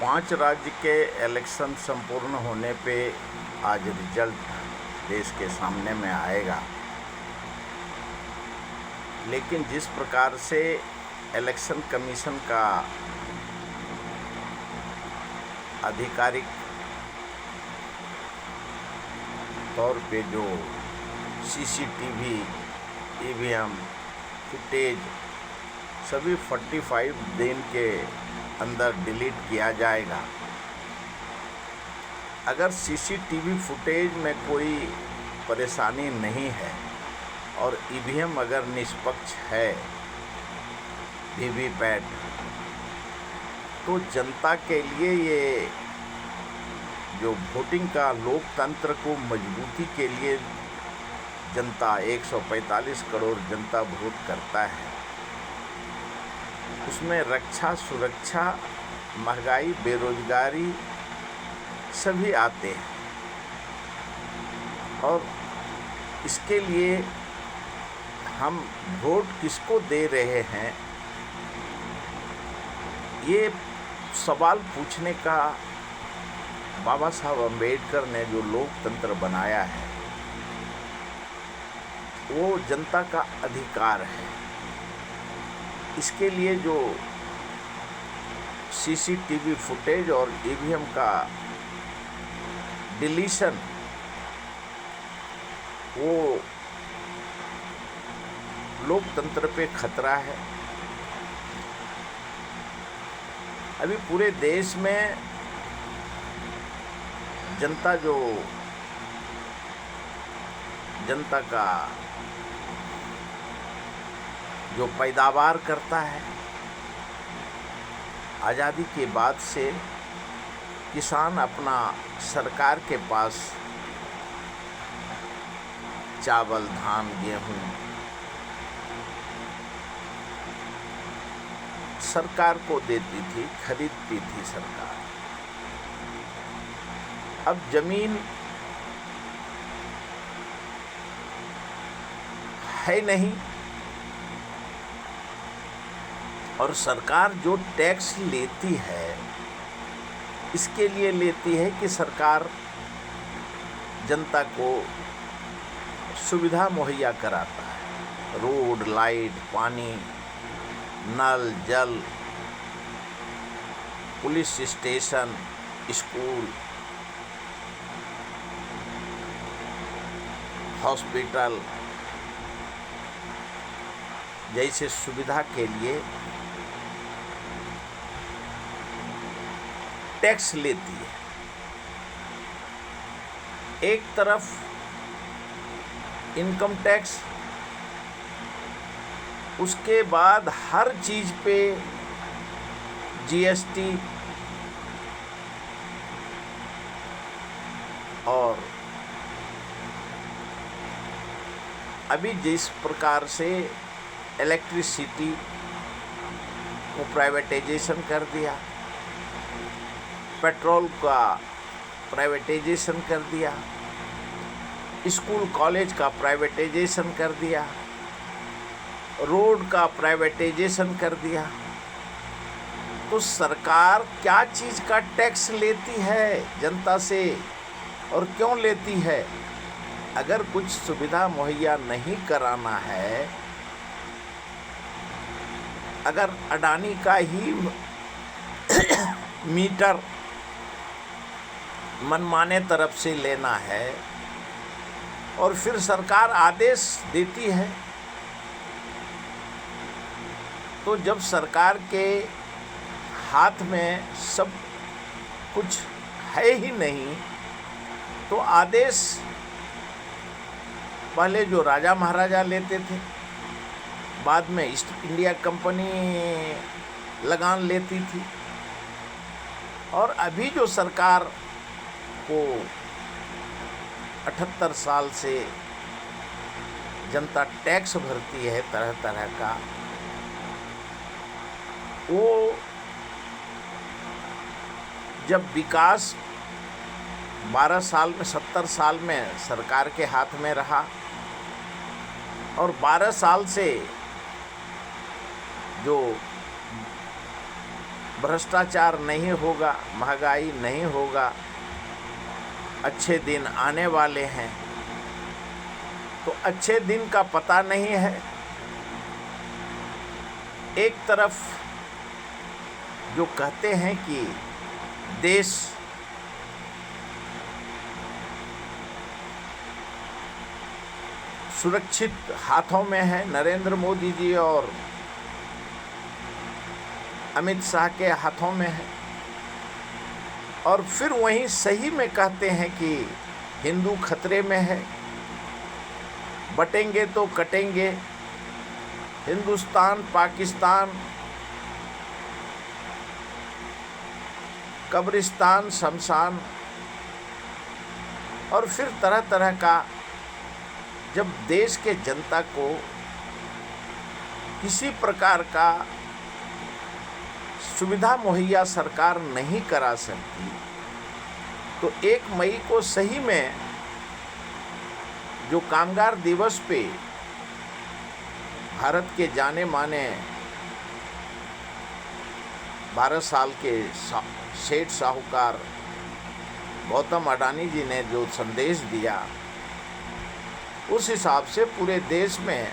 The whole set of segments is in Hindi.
5 राज्य के इलेक्शन संपूर्ण होने पे आज रिजल्ट देश के सामने में आएगा। लेकिन जिस प्रकार से इलेक्शन कमीशन का आधिकारिक तौर पे जो सीसीटीवी, ईवीएम, फुटेज सभी 45 दिन के अंदर डिलीट किया जाएगा। अगर सीसीटीवी फुटेज में कोई परेशानी नहीं है और ईवीएम अगर निष्पक्ष है, वीवीपैट, तो जनता के लिए ये जो वोटिंग का लोकतंत्र को मजबूती के लिए जनता 145 करोड़ जनता वोट करता है, उसमें रक्षा, सुरक्षा, महंगाई, बेरोजगारी सभी आते हैं। और इसके लिए हम वोट किसको दे रहे हैं, ये सवाल पूछने का बाबा साहब अम्बेडकर ने जो लोकतंत्र बनाया है वो जनता का अधिकार है। इसके लिए जो सीसीटीवी फुटेज और ईवीएम का डिलीशन वो लोकतंत्र पे खतरा है। अभी पूरे देश में जनता का जो पैदावार करता है, आज़ादी के बाद से किसान अपना सरकार के पास चावल, धान, गेहूं सरकार को देती थी, खरीदती थी सरकार। अब जमीन है नहीं और सरकार जो टैक्स लेती है इसके लिए लेती है कि सरकार जनता को सुविधा मुहैया कराता है। रोड, लाइट, पानी, नल, जल, पुलिस स्टेशन, स्कूल, हॉस्पिटल जैसे सुविधा के लिए टैक्स लेती है। एक तरफ इनकम टैक्स, उसके बाद हर चीज पे जीएसटी और अभी जिस प्रकार से इलेक्ट्रिसिटी को प्राइवेटाइजेशन कर दिया, पेट्रोल का प्राइवेटाइजेशन कर दिया, स्कूल कॉलेज का प्राइवेटाइजेशन कर दिया, रोड का प्राइवेटाइजेशन कर दिया, तो सरकार क्या चीज़ का टैक्स लेती है जनता से और क्यों लेती है? अगर कुछ सुविधा मुहैया नहीं कराना है, अगर अडानी का ही मीटर मनमाने तरफ से लेना है और फिर सरकार आदेश देती है, तो जब सरकार के हाथ में सब कुछ है ही नहीं, तो आदेश पहले जो राजा महाराजा लेते थे, बाद में ईस्ट इंडिया कंपनी लगान लेती थी, और अभी जो सरकार को 78 साल से जनता टैक्स भरती है तरह तरह का, वो जब विकास 12 साल में 70 साल में सरकार के हाथ में रहा और 12 साल से जो भ्रष्टाचार नहीं होगा, महंगाई नहीं होगा, अच्छे दिन आने वाले हैं। तो अच्छे दिन का पता नहीं है। एक तरफ जो कहते हैं कि देश सुरक्षित हाथों में है, नरेंद्र मोदी जी और अमित शाह के हाथों में है, और फिर वहीं सही में कहते हैं कि हिंदू खतरे में है, बटेंगे तो कटेंगे, हिंदुस्तान पाकिस्तान कब्रिस्तान शमशान। और फिर तरह तरह का, जब देश के जनता को किसी प्रकार का सुविधा मुहैया सरकार नहीं करा सकती, तो 1 मई को सही में जो कामगार दिवस पे भारत के जाने माने 12 साल के सेठ साहूकार गौतम अडानी जी ने जो संदेश दिया, उस हिसाब से पूरे देश में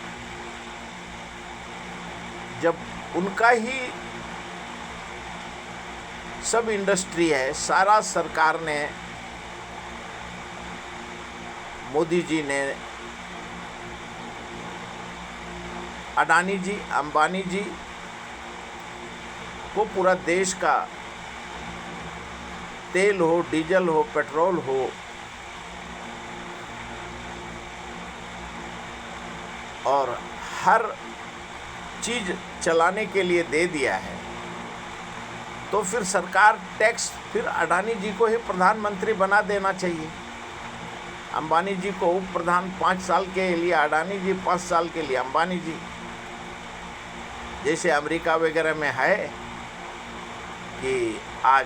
जब उनका ही सब इंडस्ट्री है, सारा सरकार ने, मोदी जी ने, अडानी जी, अंबानी जी को पूरा देश का तेल हो, डीजल हो, पेट्रोल हो, और हर चीज चलाने के लिए दे दिया है, तो फिर सरकार टैक्स फिर अडानी जी को ही प्रधानमंत्री बना देना चाहिए। अंबानी जी को उप प्रधान 5 साल के लिए, अडानी जी 5 साल के लिए अंबानी जी। जैसे अमेरिका वगैरह में है कि आज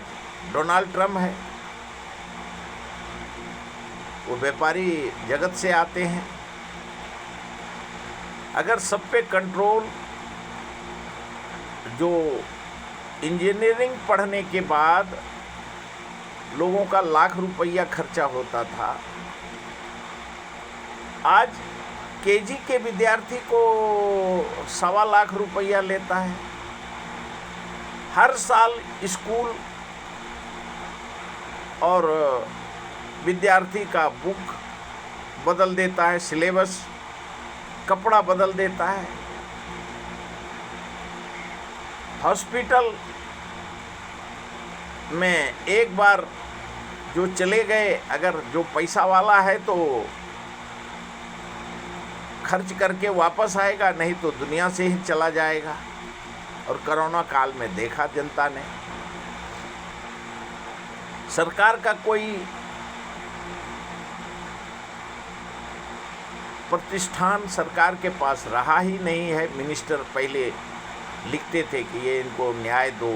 डोनाल्ड ट्रम्प है, वो व्यापारी जगत से आते हैं। अगर सब पे कंट्रोल, जो इंजीनियरिंग पढ़ने के बाद लोगों का लाख रुपया खर्चा होता था, आज केजी के विद्यार्थी को 1.25 लाख रुपया लेता है। हर साल स्कूल और विद्यार्थी का बुक बदल देता है, सिलेबस, कपड़ा बदल देता है। हॉस्पिटल में एक बार जो चले गए, अगर जो पैसा वाला है तो खर्च करके वापस आएगा, नहीं तो दुनिया से ही चला जाएगा। और कोरोना काल में देखा जनता ने, सरकार का कोई प्रतिष्ठान सरकार के पास रहा ही नहीं है। मिनिस्टर पहले लिखते थे कि ये इनको न्याय दो,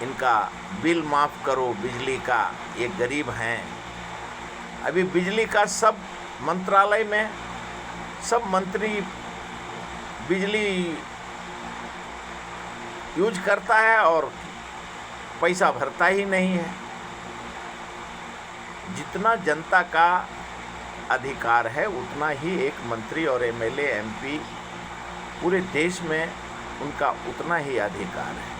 इनका बिल माफ़ करो बिजली का, ये गरीब हैं। अभी बिजली का सब मंत्रालय में सब मंत्री बिजली यूज करता है और पैसा भरता ही नहीं है। जितना जनता का अधिकार है उतना ही एक मंत्री और एमएलए एमपी पूरे देश में उनका उतना ही अधिकार है।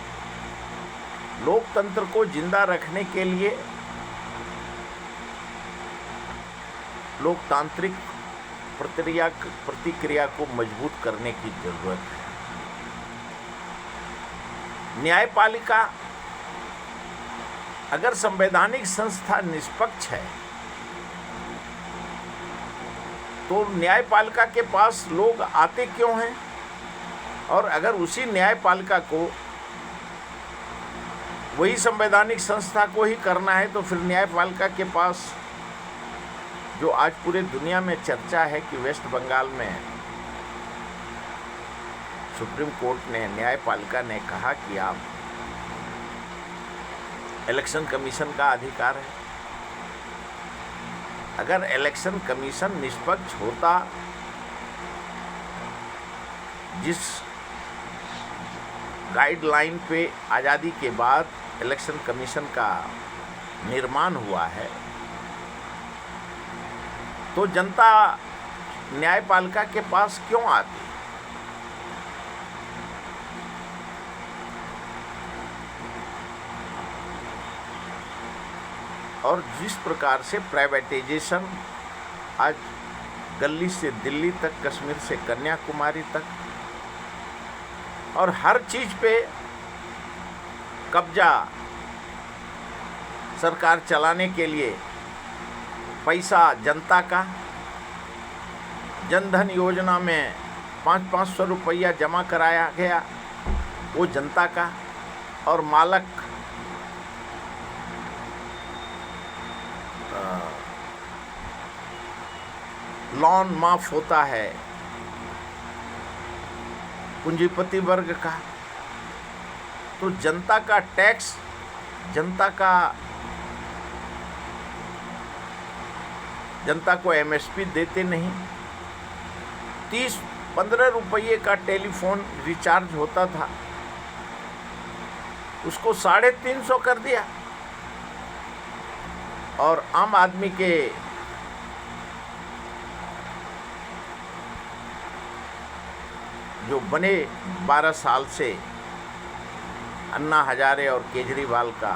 लोकतंत्र को जिंदा रखने के लिए लोकतांत्रिक प्रतिक्रिया को मजबूत करने की जरूरत है। न्यायपालिका अगर संवैधानिक संस्था निष्पक्ष है तो न्यायपालिका के पास लोग आते क्यों हैं? और अगर उसी न्यायपालिका को वही संवैधानिक संस्था को ही करना है तो फिर न्यायपालिका के पास, जो आज पूरे दुनिया में चर्चा है कि वेस्ट बंगाल में सुप्रीम कोर्ट ने, न्यायपालिका ने कहा कि आप इलेक्शन कमीशन का अधिकार है। अगर इलेक्शन कमीशन निष्पक्ष होता, जिस गाइडलाइन पे आज़ादी के बाद इलेक्शन कमीशन का निर्माण हुआ है, तो जनता न्यायपालिका के पास क्यों आती? और जिस प्रकार से प्राइवेटाइजेशन आज गली से दिल्ली तक, कश्मीर से कन्याकुमारी तक, और हर चीज़ पे कब्जा सरकार चलाने के लिए पैसा जनता का, जनधन योजना में 500 रुपया जमा कराया गया वो जनता का, और मालक लोन माफ होता है पूंजीपति वर्ग का। तो जनता का टैक्स, जनता को एमएसपी देते नहीं। 30-15 रुपये का टेलीफोन रिचार्ज होता था, उसको 350 कर दिया, और आम आदमी के जो बने 12 साल से अन्ना हजारे और केजरीवाल का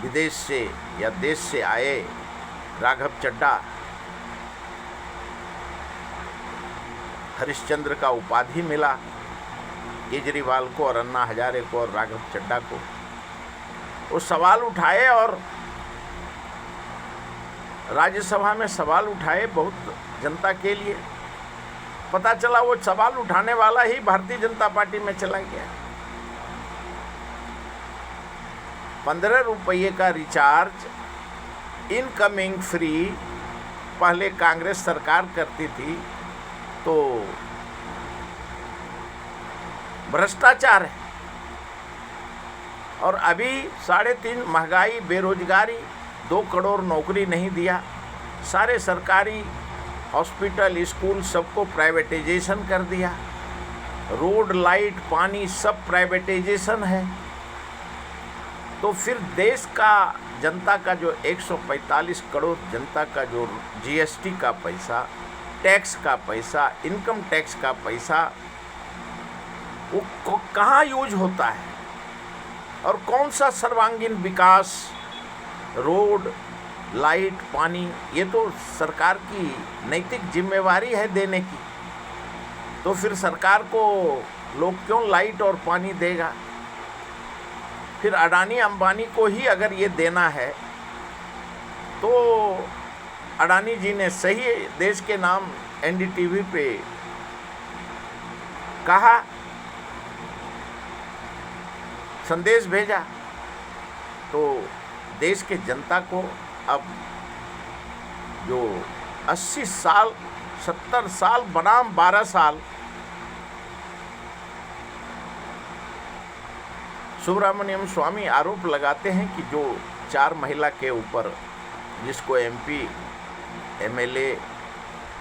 विदेश से या देश से आए राघव चड्ढा, हरिश्चंद्र का उपाधि मिला केजरीवाल को और अन्ना हजारे को और राघव चड्ढा को। वो सवाल उठाए और राज्यसभा में सवाल उठाए बहुत जनता के लिए। पता चला वो सवाल उठाने वाला ही भारतीय जनता पार्टी में चला गया। 15 रुपये का रिचार्ज इनकमिंग फ्री पहले कांग्रेस सरकार करती थी, तो भ्रष्टाचार है। और अभी 3.5 महंगाई, बेरोजगारी, 2 करोड़ नौकरी नहीं दिया, सारे सरकारी हॉस्पिटल, स्कूल सबको प्राइवेटाइजेशन कर दिया, रोड, लाइट, पानी सब प्राइवेटाइजेशन है। तो फिर देश का जनता का जो 145 करोड़ जनता का जो जीएसटी का पैसा, टैक्स का पैसा, इनकम टैक्स का पैसा, वो कहाँ यूज होता है और कौन सा सर्वांगीण विकास, रोड, लाइट, पानी, ये तो सरकार की नैतिक जिम्मेवारी है देने की। तो फिर सरकार को लोग क्यों लाइट और पानी देगा? फिर अडानी अंबानी को ही अगर ये देना है तो अडानी जी ने सही देश के नाम एनडीटीवी पे कहा, संदेश भेजा, तो देश के जनता को अब जो 80 साल, 70 साल बनाम 12 साल सुब्रमण्यम स्वामी आरोप लगाते हैं कि जो 4 महिला के ऊपर जिसको एमपी, एमएलए,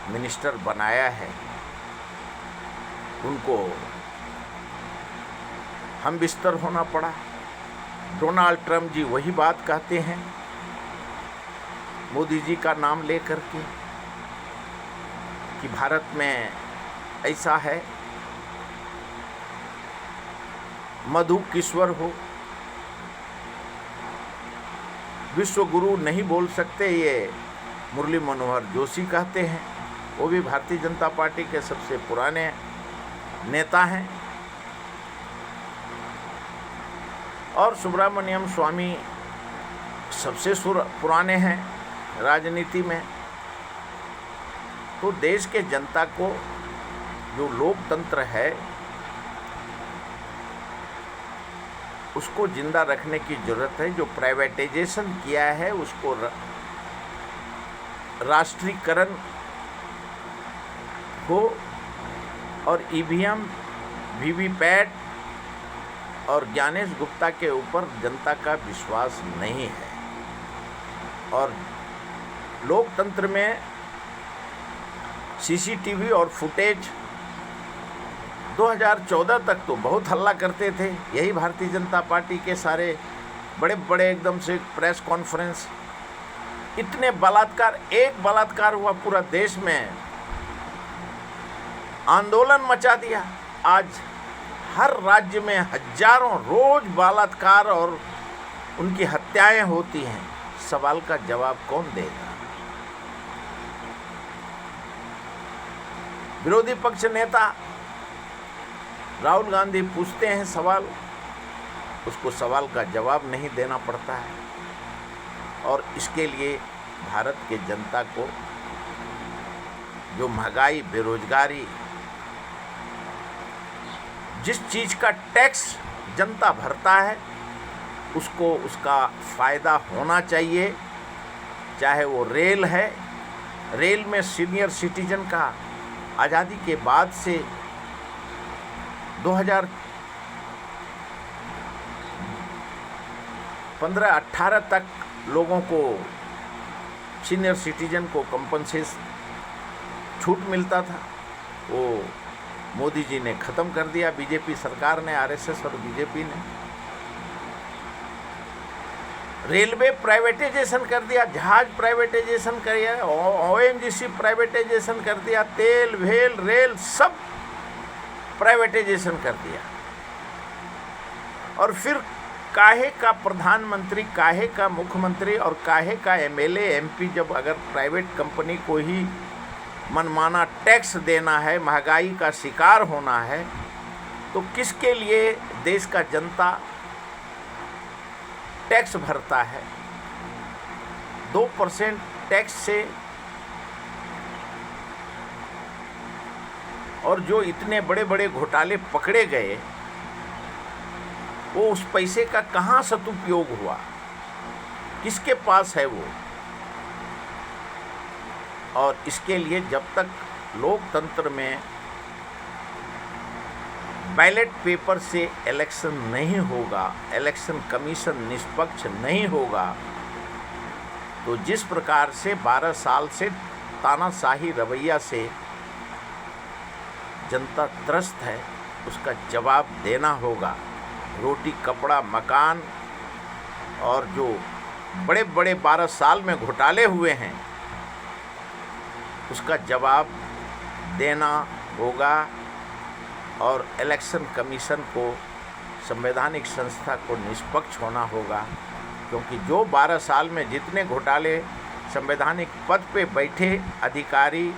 मिनिस्टर बनाया है, उनको हम बिस्तर होना पड़ा। डोनाल्ड ट्रंप जी वही बात कहते हैं मोदी जी का नाम लेकर के कि भारत में ऐसा है, मधु किश्वर हो, विश्व गुरु नहीं बोल सकते, ये मुरली मनोहर जोशी कहते हैं। वो भी भारतीय जनता पार्टी के सबसे पुराने नेता हैं। और सुब्रमण्यम स्वामी सबसे पुराने हैं राजनीति में। तो देश के जनता को जो लोकतंत्र है उसको जिंदा रखने की जरूरत है। जो प्राइवेटाइजेशन किया है उसको राष्ट्रीयकरण हो, और ईवीएम, वीवीपैट और ज्ञानेश गुप्ता के ऊपर जनता का विश्वास नहीं है। और लोकतंत्र में सीसीटीवी और फुटेज 2014 तक तो बहुत हल्ला करते थे, यही भारतीय जनता पार्टी के सारे बड़े बड़े एकदम से प्रेस कॉन्फ्रेंस, इतने बलात्कार, एक बलात्कार हुआ पूरा देश में आंदोलन मचा दिया। आज हर राज्य में हजारों रोज बलात्कार और उनकी हत्याएं होती हैं। सवाल का जवाब कौन देगा? विरोधी पक्ष नेता राहुल गांधी पूछते हैं सवाल, उसको सवाल का जवाब नहीं देना पड़ता है। और इसके लिए भारत के जनता को जो महंगाई, बेरोजगारी, जिस चीज़ का टैक्स जनता भरता है उसको उसका फ़ायदा होना चाहिए। चाहे वो रेल है, रेल में सीनियर सिटीजन का आज़ादी के बाद से 2015-18 तक लोगों को, सीनियर सिटीजन को कंपनसेशन छूट मिलता था, वो मोदी जी ने ख़त्म कर दिया। बीजेपी सरकार ने, आरएसएस और बीजेपी ने रेलवे प्राइवेटाइजेशन कर दिया, जहाज प्राइवेटाइजेशन कर दिया, ओएनजीसी प्राइवेटाइजेशन कर दिया, तेल, भेल, रेल सब प्राइवेटाइजेशन कर दिया। और फिर काहे का प्रधानमंत्री, काहे का मुख्यमंत्री और काहे का एमएलए, एमपी, जब अगर प्राइवेट कंपनी को ही मनमाना टैक्स देना है, महंगाई का शिकार होना है, तो किसके लिए देश का जनता टैक्स भरता है? 2% टैक्स से, और जो इतने बड़े बड़े घोटाले पकड़े गए, वो उस पैसे का कहाँ सदुपयोग हुआ, किसके पास है वो? और इसके लिए जब तक लोकतंत्र में बैलेट पेपर से इलेक्शन नहीं होगा, इलेक्शन कमीशन निष्पक्ष नहीं होगा, तो जिस प्रकार से 12 साल से तानाशाही रवैया से जनता त्रस्त है, उसका जवाब देना होगा। रोटी, कपड़ा, मकान और जो बड़े बड़े 12 साल में घोटाले हुए हैं, उसका जवाब देना होगा। और इलेक्शन कमीशन को, संवैधानिक संस्था को निष्पक्ष होना होगा, क्योंकि जो 12 साल में जितने घोटाले संवैधानिक पद पे बैठे अधिकारी,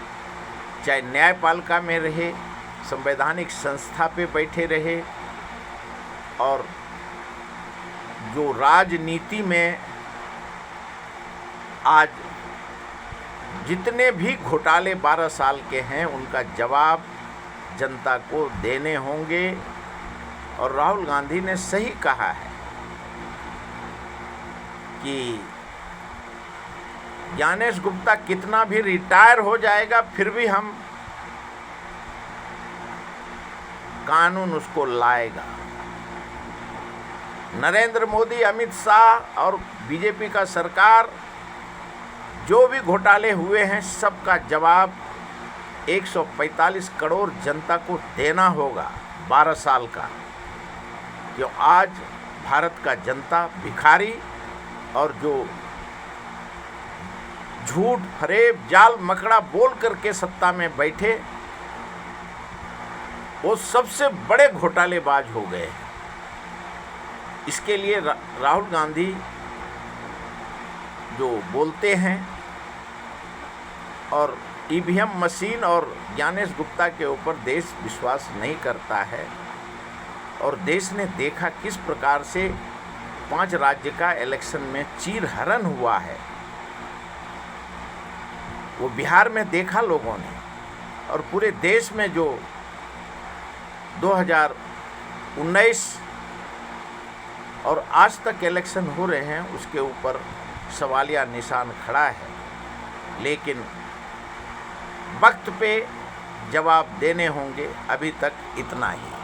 चाहे न्यायपालिका में रहे, संवैधानिक संस्था पे बैठे रहे, और जो राजनीति में आज जितने भी घोटाले 12 साल के हैं, उनका जवाब जनता को देने होंगे। और राहुल गांधी ने सही कहा है कि ज्ञानेश गुप्ता कितना भी रिटायर हो जाएगा, फिर भी हम कानून उसको लाएगा। नरेंद्र मोदी, अमित शाह और बीजेपी का सरकार, जो भी घोटाले हुए हैं, सबका जवाब 145 करोड़ जनता को देना होगा 12 साल का। जो आज भारत का जनता भिखारी और जो झूठ, फरेब, जाल, मकड़ा बोल करके सत्ता में बैठे, वो सबसे बड़े घोटालेबाज हो गए। इसके लिए राहुल गांधी जो बोलते हैं और ईवीएम मशीन और ज्ञानेश गुप्ता के ऊपर देश विश्वास नहीं करता है। और देश ने देखा किस प्रकार से 5 राज्य का इलेक्शन में चीरहरण हुआ है, वो बिहार में देखा लोगों ने। और पूरे देश में जो 2019 और आज तक इलेक्शन हो रहे हैं, उसके ऊपर सवालिया निशान खड़ा है। लेकिन वक्त पे जवाब देने होंगे। अभी तक इतना ही।